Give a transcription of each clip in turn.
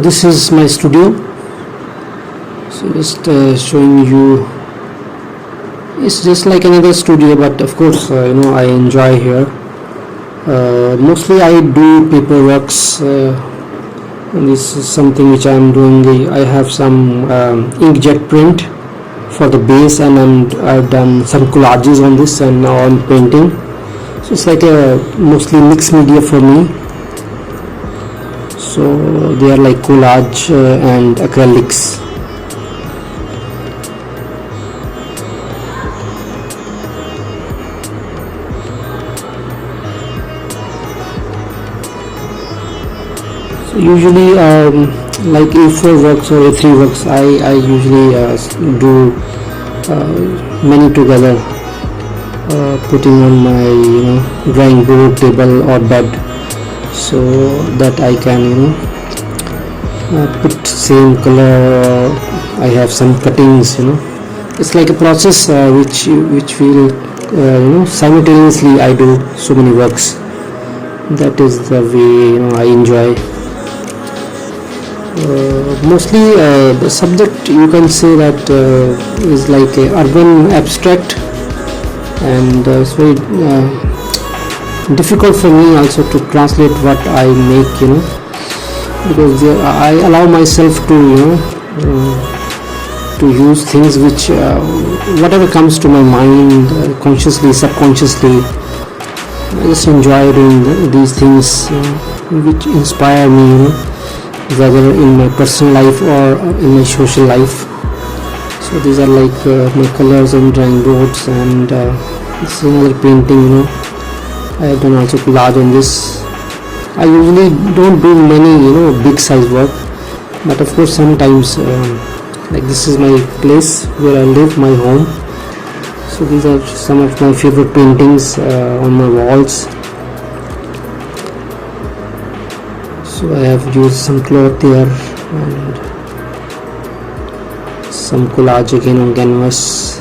This is my studio. So just showing you. It's just like another studio, but of course, I enjoy here. Mostly I do paperworks. And this is something which I am doing. I have some inkjet print for the base, and I've done some collages on this, and now I'm painting. So it's like a mostly mixed media for me. So they are like collage and acrylics. So usually like A4 works or A3 works, I usually do many together, putting on my drawing board, table or bed, so that I can put same color. I have some cuttings. It's like a process which will simultaneously I do so many works. That is the way I enjoy. Mostly the subject, you can say that is like a urban abstract, and it's very difficult for me also to translate what I make, because I allow myself to use things which whatever comes to my mind, consciously, subconsciously. I just enjoy doing these things which inspire me, whether in my personal life or in my social life. So these are like my colors and drawing boards, and this is another painting. I have done also collage on this. I usually don't do many big size work, but of course sometimes like this is my place where I live, my home. So these are some of my favorite paintings on my walls. So I have used some cloth there and some collage again on canvas.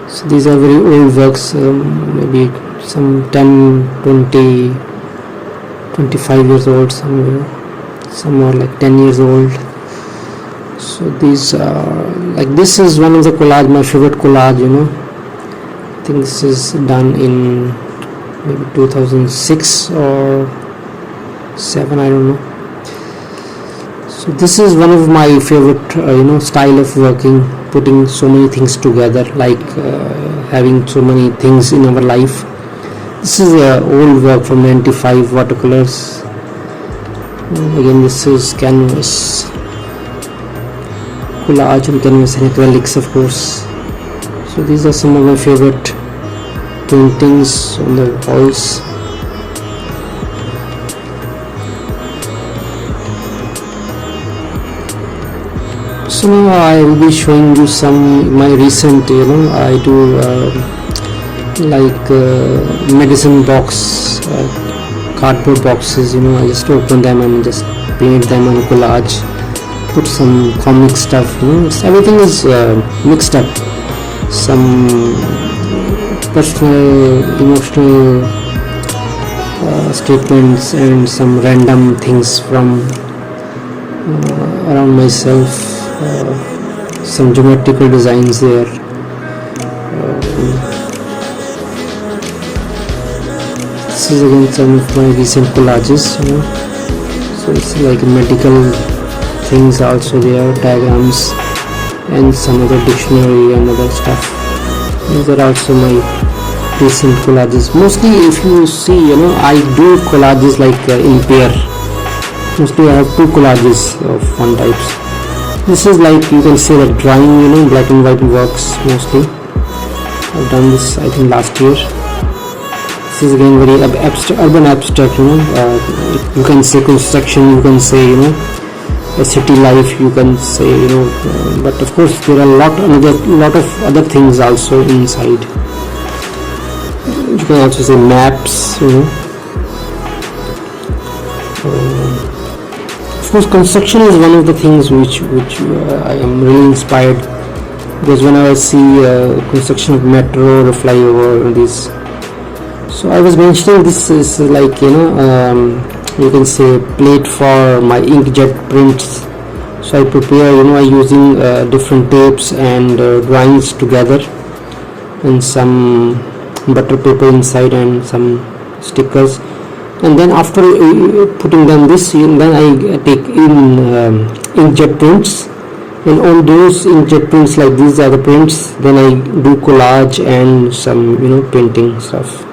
So these are very old works, maybe some 10, 20, 25 years old somewhere. Some are like 10 years old. So these like this is one of the collage, my favorite collage. I think this is done in maybe 2006 or 7, I don't know. So this is one of my favorite style of working, putting so many things together, like having so many things in our life. This is old work from 95, watercolors. Again, this is canvas, collage on canvas and acrylics, of course. So these are some of my favorite paintings on the walls. So now I will be showing you some my recent, I do like medicine box, cardboard boxes. I just open them and just paint them on collage, put some comic stuff. Everything is mixed up. Some personal, emotional statements, and some random things from around myself. Some geometrical designs there. This is again some of my recent collages. So it's like medical things also there, diagrams, and some other dictionary and other stuff. These are also my recent collages. Mostly, if you see, I do collages like in pair. Mostly I have two collages of one types. This is like, you can say, like drawing, black and white works mostly. I've done this I think last year. This is again very urban abstract. You can say construction, you can say a city life, you can say, but of course there are a lot of other things also inside. You can also say maps. Of course, construction is one of the things which I am really inspired because whenever I see construction of metro or flyover, these. So I was mentioning this is like, you can say plate for my inkjet prints. So I prepare, I using different tapes and drawings together, and some butter paper inside and some stickers, and then after putting them this, then I take in inkjet prints, and on those inkjet prints, like these are the prints, then I do collage and some painting stuff.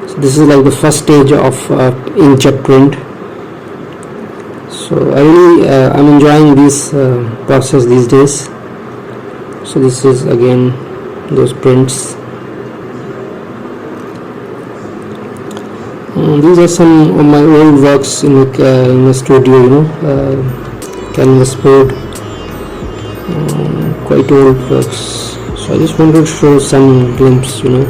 So this is like the first stage of inkjet print. So I really I'm enjoying this process these days. So this is again those prints. These are some of my old works in the studio, canvas board, quite old works. So I just wanted to show some glimpse, what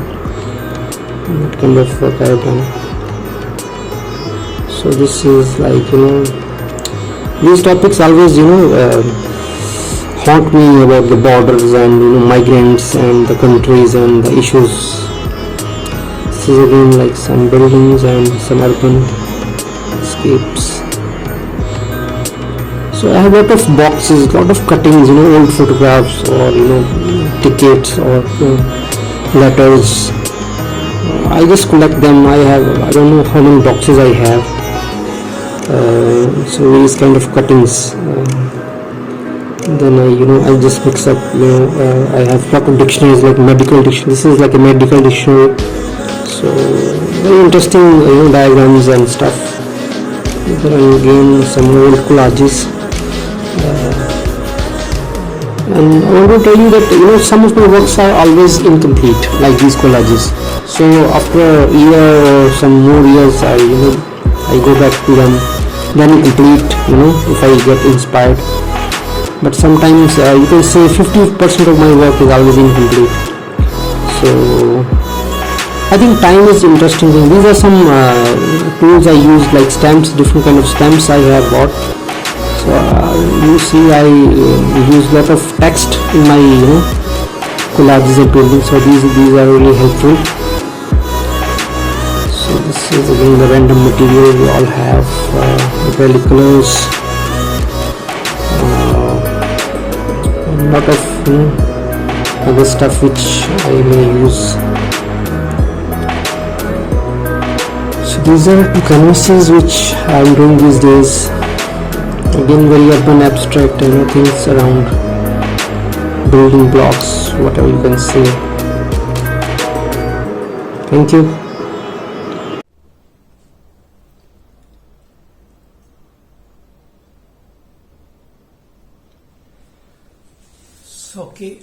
kind of work I have done. So this is like, these topics always, haunt me, about the borders and migrants and the countries and the issues. This is again like some buildings and some urban escapes. So I have a lot of boxes, lot of cuttings, old photographs or tickets or letters. I just collect them. I don't know how many boxes I have. So these kind of cuttings. Then I just mix up. I have lot of dictionaries, like medical dictionary. This is like a medical dictionary. So very interesting, diagrams and stuff. Then again some old collages. And I want to tell you that some of my works are always incomplete, like these collages. So after a year or some more years, I go back to them, then complete, if I get inspired. But sometimes you can say 50% of my work is always incomplete. So I think time is interesting thing. These are some tools I use, like stamps, different kind of stamps I have bought. So you see I use lot of text in my collages and paintings. So these are really helpful. So this is again the random material we all have, acrylic colors, a lot of other stuff which I may use. So these are two canvases which I am doing these days. Again very urban, abstract, things around building blocks, whatever you can say. Thank you. So okay,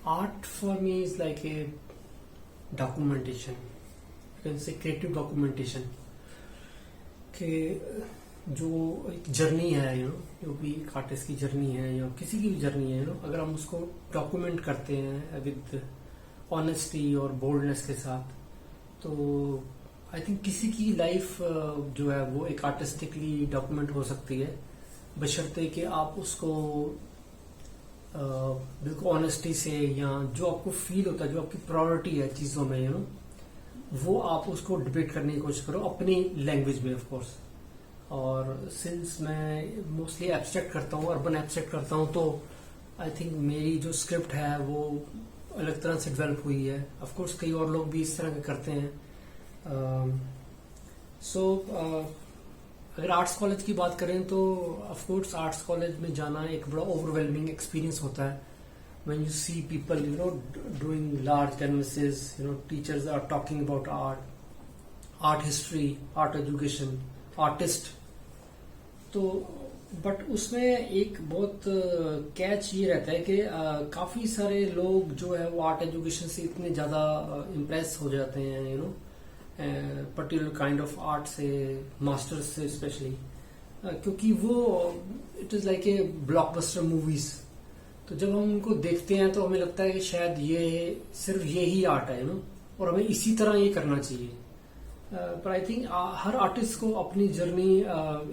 art for me is like a documentation. You can say creative documentation. कि जो एक journey है, जो भी एक artist की journey है या किसी की भी जर्नी है, अगर हम उसको डॉक्यूमेंट करते हैं विद ऑनेस्टी और बोल्डनेस के साथ, तो आई थिंक किसी की लाइफ जो है वो एक आर्टिस्टिकली डॉक्यूमेंट हो सकती है, बशर्ते कि आप उसको बिल्कुल ऑनेस्टी से, या जो आपको फील होता है, जो आपकी प्रायोरिटी है चीजों में, वो आप उसको डिबेट करने की कोशिश करो अपनी लैंग्वेज में, ऑफ कोर्स. और सिंस मैं मोस्टली एब्स्ट्रैक्ट करता हूँ, अर्बन एब्स्ट्रैक्ट करता हूँ, तो आई थिंक मेरी जो स्क्रिप्ट है वो अलग तरह से डेवलप हुई है. ऑफ कोर्स कई और लोग भी इस तरह के करते हैं. अगर आर्ट्स कॉलेज की बात करें तो ऑफ कोर्स आर्ट्स कॉलेज में जाना एक बड़ा ओवरवेलमिंग एक्सपीरियंस होता है. When you see people, doing large canvases, teachers are talking about art history, art education, artist. तो बट उसमें एक बहुत कैच ये रहता है कि काफी सारे लोग जो है वो आर्ट एजुकेशन से इतने ज्यादा इम्प्रेस हो जाते हैं, पर्टिकुलर काइंड ऑफ आर्ट से, मास्टर्स से स्पेशली, क्योंकि वो it is like a blockbuster movies. तो जब हम उनको देखते हैं तो हमें लगता है कि शायद ये सिर्फ ये ही आर्ट है, और हमें इसी तरह ये करना चाहिए. पर आई थिंक हर आर्टिस्ट को अपनी जर्नी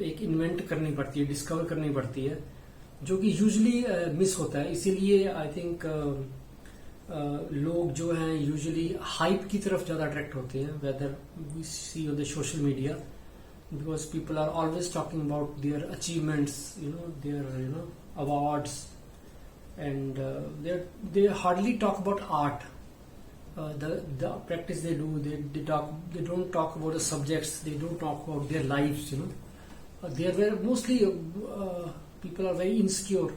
एक इन्वेंट करनी पड़ती है, डिस्कवर करनी पड़ती है. जो कि यूजुअली मिस होता है। इसीलिए आई थिंक लोग जो हैं यूजुअली हाइप की तरफ ज़्यादा अट्रैक्ट होते हैं, whether we see on the social media, because people are always talking about their achievements, their awards, and they hardly talk about art. The practice they do, they don't talk about the subjects, they don't talk about their lives. They are very mostly people are very insecure.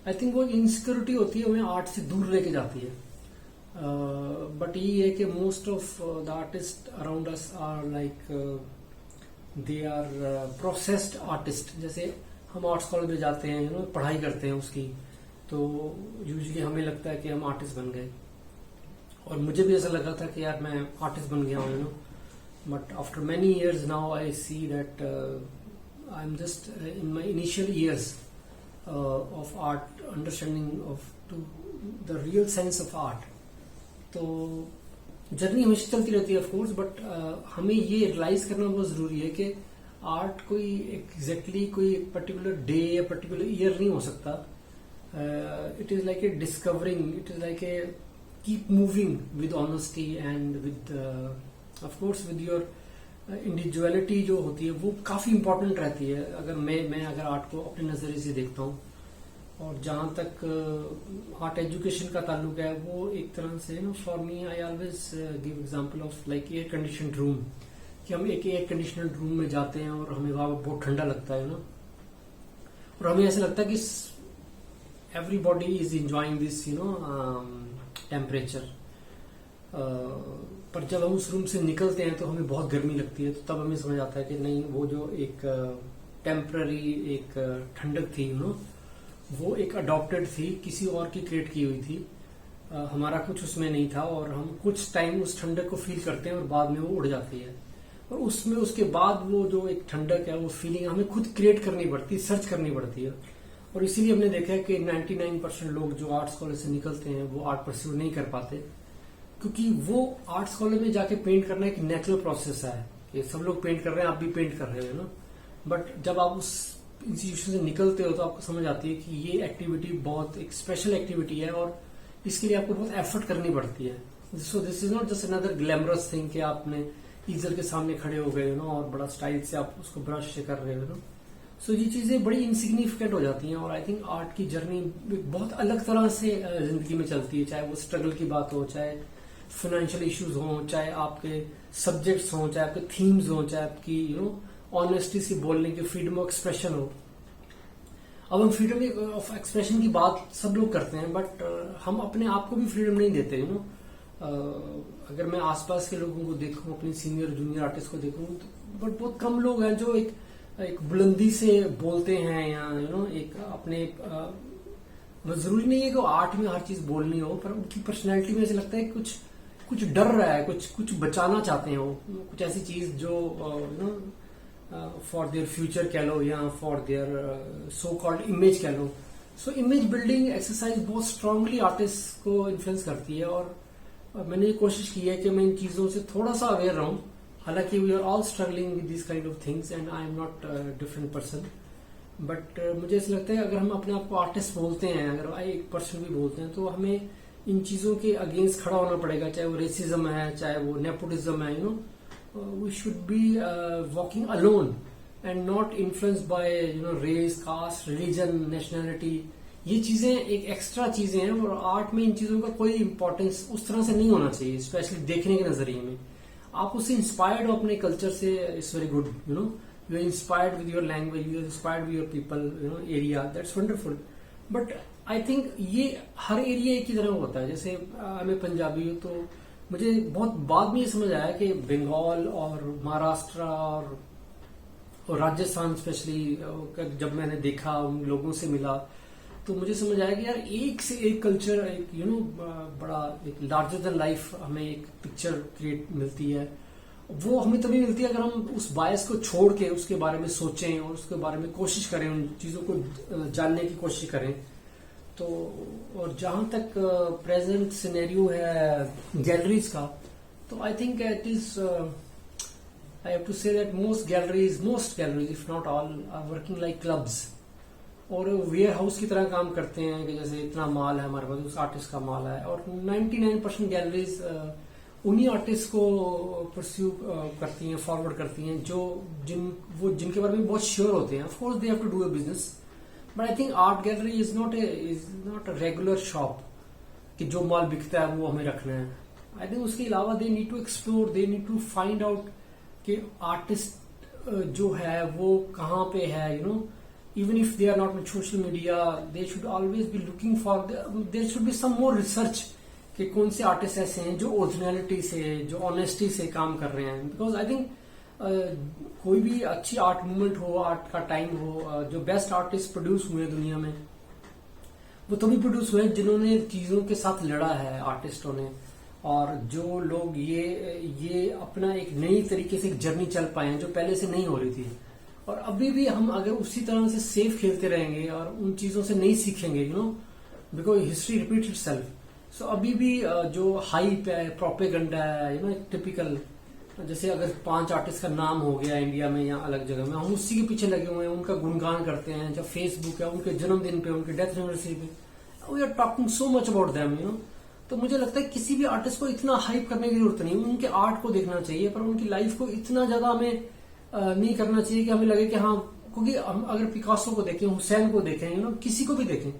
I think वो insecurity होती है हमें art से दूर लेके जाती है। But ये है कि most of the artist around us are like they are processed artist. जैसे हम आर्ट्स कॉलेज में जाते हैं, पढ़ाई करते हैं उसकी, तो यूजुअली हमें लगता है कि हम आर्टिस्ट बन गए, और मुझे भी ऐसा लगा था कि यार मैं आर्टिस्ट बन गया हूँ, but after many years now I see that I am just in my initial years of art, understanding of to the real sense of art. तो जर्नी हमेशा चलती रहती है ऑफ कोर्स, बट हमें ये रियलाइज करना बहुत जरूरी है कि आर्ट कोई एग्जैक्टली कोई पर्टिकुलर डे या पर्टिकुलर ईयर नहीं हो सकता। It is like a discovering, it is like a keep moving with honesty and with of course with your individuality जो होती है वो काफी इंपॉर्टेंट रहती है। अगर मैं अगर आर्ट को अपने नजरिए से देखता हूँ, और जहां तक आर्ट एजुकेशन का ताल्लुक है, वो एक तरह से for me I always give example of like air conditioned room, कि हम एक एयर कंडीशनड रूम में जाते हैं और हमें वहां बहुत ठंडा लगता है और हमें ऐसा लगता है कि everybody is enjoying this temperature, पर जब हम उस रूम से निकलते हैं तो हमें बहुत गर्मी लगती है। तो तब हमें समझ आता है कि नहीं, वो जो एक टेम्पररी एक ठंडक थी वो एक अडॉप्टेड थी, किसी और की क्रिएट की हुई थी, हमारा कुछ उसमें नहीं था, और हम कुछ टाइम उस ठंडक को फील करते हैं और बाद में वो उड़ जाती है। और उसमें उसके बाद वो जो एक ठंडक है, वो फीलिंग हमें खुद क्रिएट करनी पड़ती है, सर्च करनी पड़ती है। और इसीलिए हमने देखा है कि 99% लोग जो आर्ट्स कॉलेज से निकलते हैं वो आर्ट परस्यू नहीं कर पाते, क्योंकि वो आर्ट्स कॉलेज में जाके पेंट करना एक नेचुरल प्रोसेस है कि सब लोग पेंट कर रहे हैं, आप भी पेंट कर रहे हो बट जब आप उस इंस्टीट्यूशन से निकलते हो तो आपको समझ आती है कि ये एक्टिविटी बहुत एक स्पेशल एक्टिविटी है, और इसके लिए आपको बहुत एफर्ट करनी पड़ती है। So this is not just another glamorous thing कि आपने ईजर के सामने खड़े हो गए और बड़ा स्टाइल से आप उसको ब्रश से कर रहे हो सो ये चीजें बड़ी इनसिग्निफिकेंट हो जाती हैं। और आई थिंक आर्ट की जर्नी बहुत अलग तरह से जिंदगी में चलती है, चाहे वो स्ट्रगल की बात हो, चाहे फाइनेंशियल इश्यूज हो, चाहे आपके सब्जेक्ट्स हो, चाहे आपके थीम्स हो, चाहे आपकी ऑनेस्टी से बोलने की फ्रीडम ऑफ एक्सप्रेशन हो। अब हम फ्रीडम ऑफ एक्सप्रेशन की बात सब लोग करते हैं, बट हम अपने आप को भी फ्रीडम नहीं देते अगर मैं आसपास के लोगों को देखूं, अपने सीनियर जूनियर आर्टिस्ट को देखूं, तो बट बहुत कम लोग हैं जो एक बुलंदी से बोलते हैं, या एक अपने जरूरी नहीं है कि आर्ट में हर चीज बोलनी हो, पर उनकी पर्सनैलिटी में ऐसे लगता है कुछ डर रहा है, कुछ बचाना चाहते हैं वो, कुछ ऐसी चीज जो फॉर देयर फ्यूचर कह लो, या for their so called image कह लो। सो इमेज बिल्डिंग एक्सरसाइज बहुत स्ट्रांगली आर्टिस्ट को इन्फ्लुएंस करती है, और मैंने ये कोशिश की है कि मैं इन चीजों से थोड़ा सा अवेयर रहूं। हालांकि we are all struggling with this kind of things and I am not different person, but मुझे ऐसा लगता है अगर हम अपने आप को आर्टिस्ट बोलते हैं, अगर एक पर्सन भी बोलते हैं, तो हमें इन चीजों के अगेंस्ट खड़ा होना पड़ेगा, चाहे वो रेसिज्म है, चाहे वो नेपोटिज्म है। We should be walking alone and not influenced by race, caste, religion, nationality. ये चीजें एक एक्स्ट्रा चीजें हैं, और आर्ट में इन चीजों का कोई इंपॉर्टेंस उस तरह से नहीं होना चाहिए, स्पेशली देखने के नजरिए में। आप उससे इंस्पायर्ड हो अपने कल्चर से, it's very good. You are inspired with your language, you are inspired with your people, area, that's wonderful. But I think ये हर एरिया एक ही तरह होता है। जैसे मैं पंजाबी हूँ, तो मुझे बहुत बाद में ये समझ आया कि बंगाल और महाराष्ट्र और राजस्थान स्पेशली जब मैंने देखा, उन लोगों से मिला, तो मुझे समझ आया कि यार एक से एक कल्चर, एक बड़ा एक लार्जर देन लाइफ हमें एक पिक्चर क्रिएट मिलती है। वो हमें तभी मिलती है अगर हम उस बायस को छोड़ के उसके बारे में सोचें और उसके बारे में कोशिश करें, उन चीजों को जानने की कोशिश करें। तो और जहां तक प्रेजेंट सिनेरियो है गैलरीज का, तो I think it is I have to say that most galleries if not all are working like clubs. और वेयर हाउस की तरह काम करते हैं कि जैसे इतना माल है हमारे पास, उस आर्टिस्ट का माल है। और 99% गैलरीज उन्हीं आर्टिस्ट को परस्यू करती हैं, फॉरवर्ड करती हैं जिनके बारे में बहुत श्योर होते हैं। Of course they have to do a business, but I think art gallery is not a regular shop कि जो माल बिकता है वो हमें रखना है। आई थिंक उसके अलावा they need to explore, they need to find out कि आर्टिस्ट जो है वो कहाँ पे है, you know, even if they are not on social media, they should always be looking for there should be some more research कि कौन से आर्टिस्ट ऐसे हैं जो ओरिजिनलिटी से, जो ऑनेस्टी से काम कर रहे हैं। बिकॉज आई थिंक कोई भी अच्छी आर्ट मूवमेंट हो, आर्ट का टाइम हो, जो बेस्ट आर्टिस्ट प्रोड्यूस हुए दुनिया में वो तभी प्रोड्यूस हुए जिन्होंने चीजों के साथ लड़ा है, आर्टिस्टों ने। और जो लोग ये अपना एक नई तरीके से एक जर्नी चल पाए हैं जो पहले से नहीं हो रही थी। और अभी भी हम अगर उसी तरह से सेफ खेलते रहेंगे और उन चीजों से नहीं सीखेंगे, you know, because history repeat itself. So अभी भी जो हाइप है, प्रोपेगेंडा है, यू नो, टिपिकल, जैसे अगर 5 आर्टिस्ट का नाम हो गया इंडिया में या अलग जगह में, हम उसी के पीछे लगे हुए हैं, उनका गुणगान करते हैं। जब फेसबुक है, उनके जन्मदिन पे, उनके डेथ एनिवर्सरी पे we are talking so much about them, you know. तो मुझे लगता है किसी भी आर्टिस्ट को इतना हाइप करने की जरूरत नहीं, उनके आर्ट को देखना चाहिए, पर उनकी लाइफ को इतना ज्यादा हमें नहीं करना चाहिए कि हमें लगे कि हाँ, क्योंकि हम अगर पिकासो को देखें, हुसैन को देखें, यू नो, किसी को भी देखें,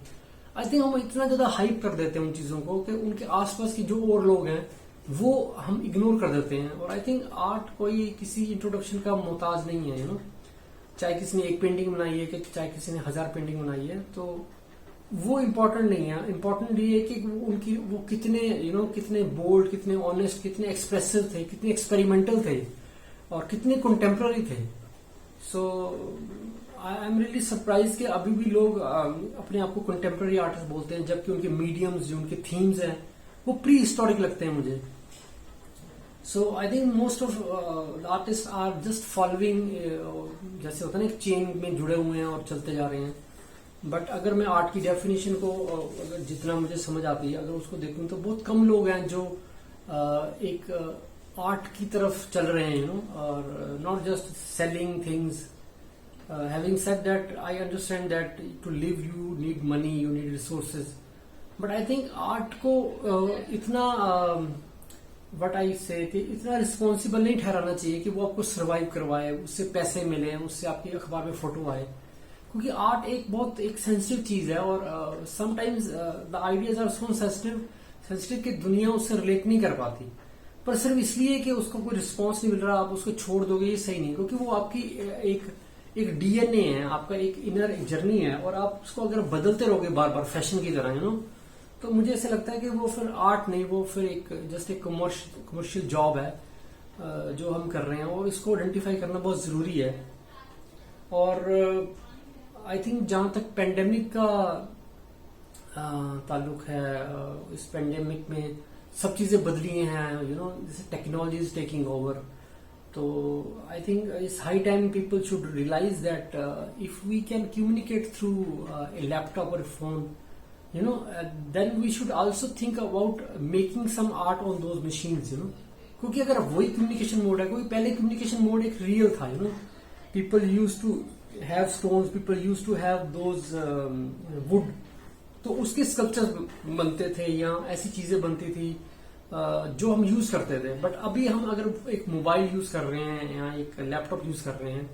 आई थिंक हम इतना ज्यादा हाइप कर देते हैं उन चीजों को कि उनके आसपास की जो और लोग हैं वो हम इग्नोर कर देते हैं। और आई थिंक आर्ट कोई किसी इंट्रोडक्शन का मोहताज नहीं है, यू नो, चाहे किसी ने एक पेंटिंग बनाई है कि चाहे किसी ने 1000 पेंटिंग बनाई है, तो वो इम्पोर्टेंट नहीं है। इम्पोर्टेंट ये है कि उनकी वो कितने, यू नो, कितने बोल्ड, कितने ऑनेस्ट, कितने एक्सप्रेसिव थे, कितने एक्सपेरिमेंटल थे और कितने कंटेम्प्ररी थे। सो आई एम रियली सरप्राइज कि अभी भी लोग अपने आप को कंटेम्प्ररी आर्टिस्ट बोलते हैं, जबकि उनके मीडियम्स, जो उनके थीम्स हैं, वो प्री हिस्टोरिक लगते हैं मुझे। So I think most of artist are just following, जैसे होता है ना, एक चेन में जुड़े हुए हैं और चलते जा रहे हैं। बट अगर मैं आर्ट की डेफिनेशन को, अगर जितना मुझे समझ आती है, अगर उसको देखूं तो बहुत कम लोग हैं जो एक आर्ट की तरफ चल रहे हैं, यू नो, और not just selling things. Having said that, I understand that to live you need money, you need resources, but I think art को इतना व्हाट आई से कि इतना रिस्पॉन्सिबल नहीं ठहराना चाहिए कि वो आपको सर्वाइव करवाए, उससे पैसे मिले, उससे आपकी अखबार में फोटो आए। क्योंकि आर्ट एक बहुत एक सेंसिटिव चीज है और sometimes the ideas are so sensitive कि दुनिया उससे रिलेट नहीं कर पाती। पर सिर्फ इसलिए कि उसको कोई रिस्पॉन्स नहीं मिल रहा आप उसको छोड़ दोगे, ये सही नहीं, क्योंकि वो आपकी एक डीएनए है, आपका एक इनर एक जर्नी है, और आप उसको अगर बदलते रहोगे बार बार फैशन की तरह, यू नो, तो मुझे ऐसा लगता है कि वो फिर आर्ट नहीं, वो फिर एक जस्ट एक कमर्शियल जॉब है जो हम कर रहे हैं, और इसको आइडेंटिफाई करना बहुत जरूरी है। और आई थिंक जहां तक पेंडेमिक का ताल्लुक है, इस पेंडेमिक में सब चीजें बदली हैं, यू नो, जैसे टेक्नोलॉजी इज टेकिंग ओवर। तो I think it's high time people should realise that if we can communicate through a laptop और phone, you know, then we should also think about making some art on those machines, you know, क्योंकि अगर वही communication mode है, क्योंकि पहले communication mode एक real था, you know, people use to have stones, people use to have those wood, तो उसके स्कल्पचर बनते थे या ऐसी चीजें बनती थी जो हम यूज करते थे। बट अभी हम अगर एक मोबाइल यूज कर रहे हैं या एक लैपटॉप यूज कर रहे हैं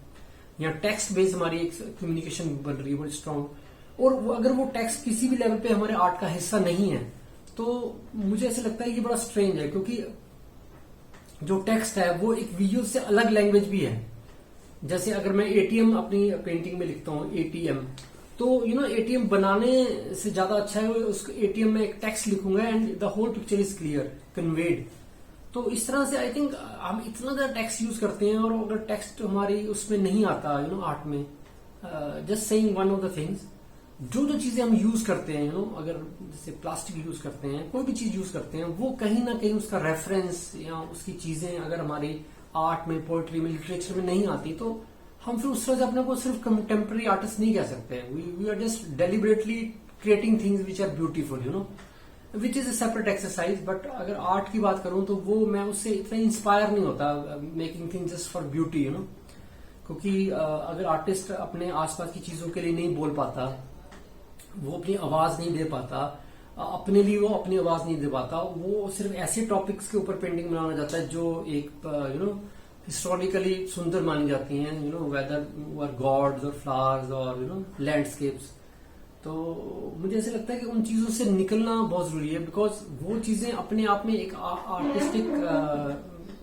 या टेक्स्ट बेस्ड हमारी एक कम्युनिकेशन बन रही है बड़ी स्ट्रांग, और अगर वो टेक्स्ट किसी भी लेवल पे हमारे आर्ट का हिस्सा नहीं है, तो मुझे ऐसा लगता है कि बड़ा स्ट्रेंज है, क्योंकि जो टेक्स्ट है वो एक विजुअल से अलग लैंग्वेज भी है। जैसे अगर मैं एटीएम अपनी पेंटिंग में लिखता हूँ एटीएम, तो यू नो, एटीएम बनाने से ज्यादा अच्छा है उस एटीएम में एक टेक्स्ट लिखूंगा and the whole picture is clear conveyed. तो इस तरह से आई थिंक हम इतना ज्यादा टेक्स्ट यूज करते हैं, और अगर टेक्स्ट हमारी उसमें नहीं आता, यू नो, आर्ट में, just saying one of the things, जो चीजें हम यूज करते हैं, यू नो, अगर जैसे प्लास्टिक यूज करते हैं, कोई भी चीज यूज करते हैं, वो कहीं ना कहीं उसका रेफरेंस या उसकी चीजें अगर हमारी आर्ट में, पोएट्री में, लिटरेचर में नहीं आती, तो हम फिर उस तरह से अपने को सिर्फ कंटेम्प्रेरी आर्टिस्ट नहीं कह सकते। We are just deliberately creating things which are beautiful, you know, which is a separate exercise. But अगर आर्ट की बात करूं तो वो मैं उससे इतना इंस्पायर नहीं होता, making things just for beauty, you know. क्योंकि अगर आर्टिस्ट अपने आसपास की चीजों के लिए नहीं बोल पाता, वो अपनी आवाज नहीं दे पाता, अपने लिए वो अपनी आवाज नहीं दे पाता, वो सिर्फ ऐसे टॉपिक्स के ऊपर पेंटिंग बनाना चाहता है जो एक हिस्टोरिकली सुंदर मानी जाती हैं, वेदर वर गॉड्स और फ्लावर्स और लैंडस्केप्स। तो मुझे ऐसे लगता है कि उन चीजों से निकलना बहुत जरूरी है, बिकॉज वो चीजें अपने आप में एक आर्टिस्टिक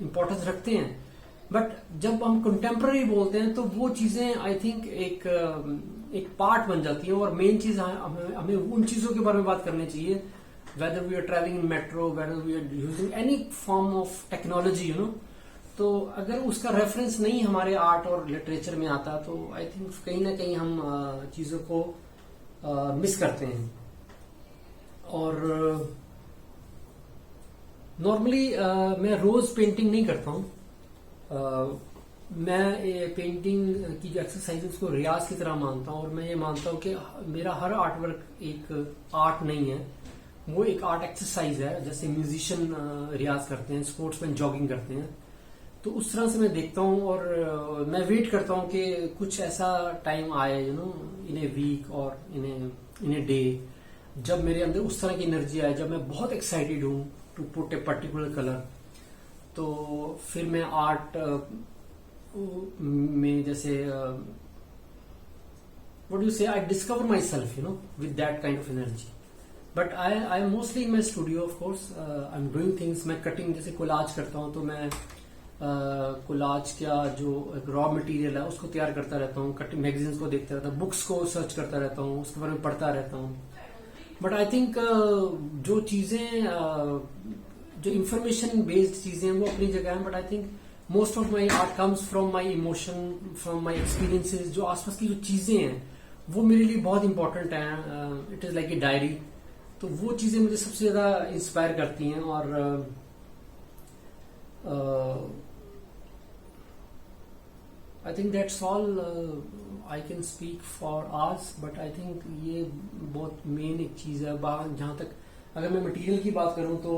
इम्पोर्टेंस रखते हैं। बट जब हम कंटेम्प्रेरी बोलते हैं तो वो चीजें आई थिंक एक पार्ट बन जाती है, और मेन चीज हमें उन चीजों के बारे में बात करनी चाहिए, whether we are travelling in metro, whether we are using any form of technology, तो अगर उसका रेफरेंस नहीं हमारे आर्ट और लिटरेचर में आता तो आई थिंक कहीं ना कहीं हम चीजों को मिस करते हैं। और नॉर्मली मैं रोज पेंटिंग नहीं करता हूँ। मैं पेंटिंग की जो एक्सरसाइज है उसको रियाज की तरह मानता हूँ, और मैं ये मानता हूँ कि मेरा हर आर्ट वर्क एक आर्ट नहीं है, वो एक आर्ट एक्सरसाइज है। जैसे म्यूजिशियन रियाज करते हैं, स्पोर्ट्समैन जॉगिंग करते हैं, तो उस तरह से मैं देखता हूँ। और मैं वेट करता हूँ कि कुछ ऐसा टाइम आए इन ए वीक और इन ए डे, जब मेरे अंदर उस तरह की एनर्जी आए, जब मैं बहुत एक्साइटेड हूँ to put a particular colour, तो फिर मैं आर्ट में जैसे what you say I discover myself with that kind of energy. But I am mostly in my studio, of course I am doing things. मैं cutting जैसे collage करता हूँ, तो मैं कोलाज का जो रॉ मटेरियल है उसको तैयार करता रहता हूँ, कटिंग मैगजीन्स को देखता रहता हूँ, बुक्स को सर्च करता रहता हूँ, उसके बारे में पढ़ता रहता हूँ। बट आई थिंक जो चीजें जो इंफॉर्मेशन बेस्ड चीजें हैं वो अपनी जगह है, but I think most of my art comes from my emotion, from my experiences. जो आसपास की जो चीजें हैं वो मेरे लिए बहुत इंपॉर्टेंट हैं, it is like a diary. तो वो चीजें मुझे सबसे ज्यादा इंस्पायर करती हैं। और I think that's all I can speak for hours, but I think ये बहुत मेन एक चीज है। जहां तक अगर मैं मटेरियल की बात करूं तो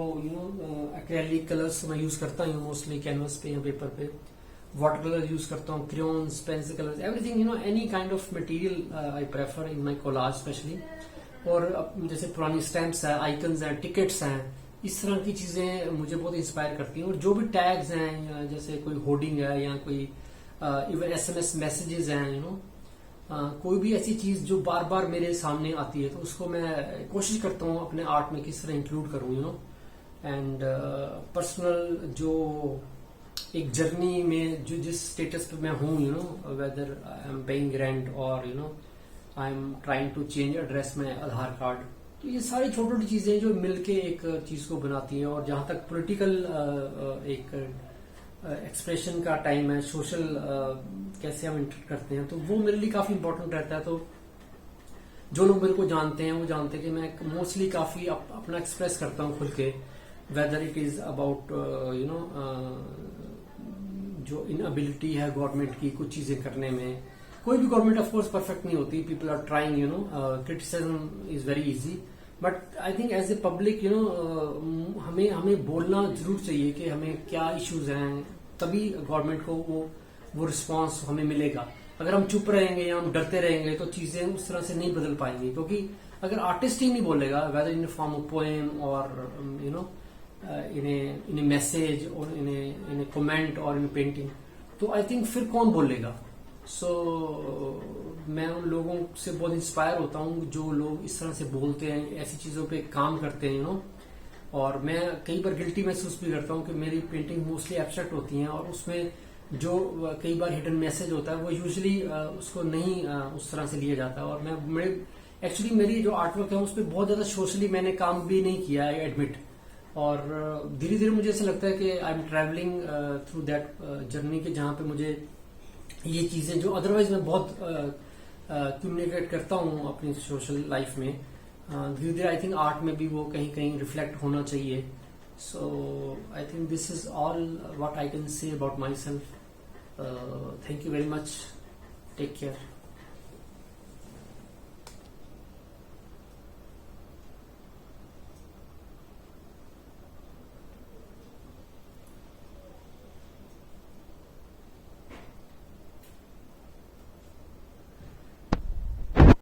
एक्रेलिक कलर्स मैं यूज करता हूँ मोस्टली कैनवस पे या पेपर पे, वाटर कलर यूज करता हूँ, crayons, pencil colours, everything any kind of material I prefer in my collage specially. और जैसे पुरानी स्टैम्प्स है, आइकन्स हैं, टिकट्स हैं, इस तरह की चीजें मुझे बहुत इंस्पायर करती हैं। और जो भी टैग्स हैं, जैसे कोई होर्डिंग है या कोई इवन SMS मैसेजेस हैं, कोई भी ऐसी चीज जो बार बार मेरे सामने आती है, तो उसको मैं कोशिश करता हूँ अपने आर्ट में किस तरह इंक्लूड करूँ, एंड पर्सनल जो एक जर्नी में जो जिस स्टेटस पे मैं हूँ, whether I am paying rent और I am trying to change address में आधार कार्ड, तो ये सारी छोटी छोटी चीजें जो मिलके एक चीज को बनाती हैं। और जहां तक पॉलिटिकल एक एक्सप्रेशन का टाइम है, सोशल कैसे हम इंटर करते हैं, तो वो मेरे लिए काफी इंपॉर्टेंट रहता है। तो जो लोग मेरे को जानते हैं वो जानते हैं कि मैं मोस्टली काफी अपना एक्सप्रेस करता हूँ खुल के, वेदर इट इज अबाउट जो इनएबिलिटी है गवर्नमेंट की कुछ चीजें करने में। कोई भी गवर्नमेंट ऑफ कोर्स परफेक्ट नहीं होती, people are trying, criticism is very easy, but I think as a public हमें बोलना जरूर चाहिए कि हमें क्या इश्यूज हैं, तभी गवर्नमेंट को वो रिस्पांस हमें मिलेगा। अगर हम चुप रहेंगे या हम डरते रहेंगे तो चीजें उस तरह से नहीं बदल पाएंगी, क्योंकि अगर आर्टिस्ट ही नहीं बोलेगा, whether in form of poem और इन ए मैसेज और इन ए कमेंट और इन पेंटिंग, तो आई थिंक फिर कौन बोलेगा। सो मैं उन लोगों से बहुत इंस्पायर होता हूँ जो लोग इस तरह से बोलते हैं, ऐसी चीजों पे काम करते हैं, और मैं कई बार गिल्टी महसूस भी करता हूँ कि मेरी पेंटिंग मोस्टली एब्स्ट्रैक्ट होती हैं, और उसमें जो कई बार हिडन मैसेज होता है वो यूजुअली उसको नहीं उस तरह से लिया जाता है। और मैं एक्चुअली मेरी जो आर्टवर्क है उस पर बहुत ज्यादा सोशली मैंने काम भी नहीं किया है, एडमिट। और धीरे धीरे मुझे ऐसा लगता है कि I am travelling through that journey के, जहाँ पे मुझे ये चीजें जो अदरवाइज मैं बहुत कम्युनिकेट करता हूँ अपनी सोशल लाइफ में, धीरे धीरे आई थिंक आर्ट में भी वो कहीं कहीं रिफ्लेक्ट होना चाहिए। So I think this is all what I can say about myself. Thank you very much, take care.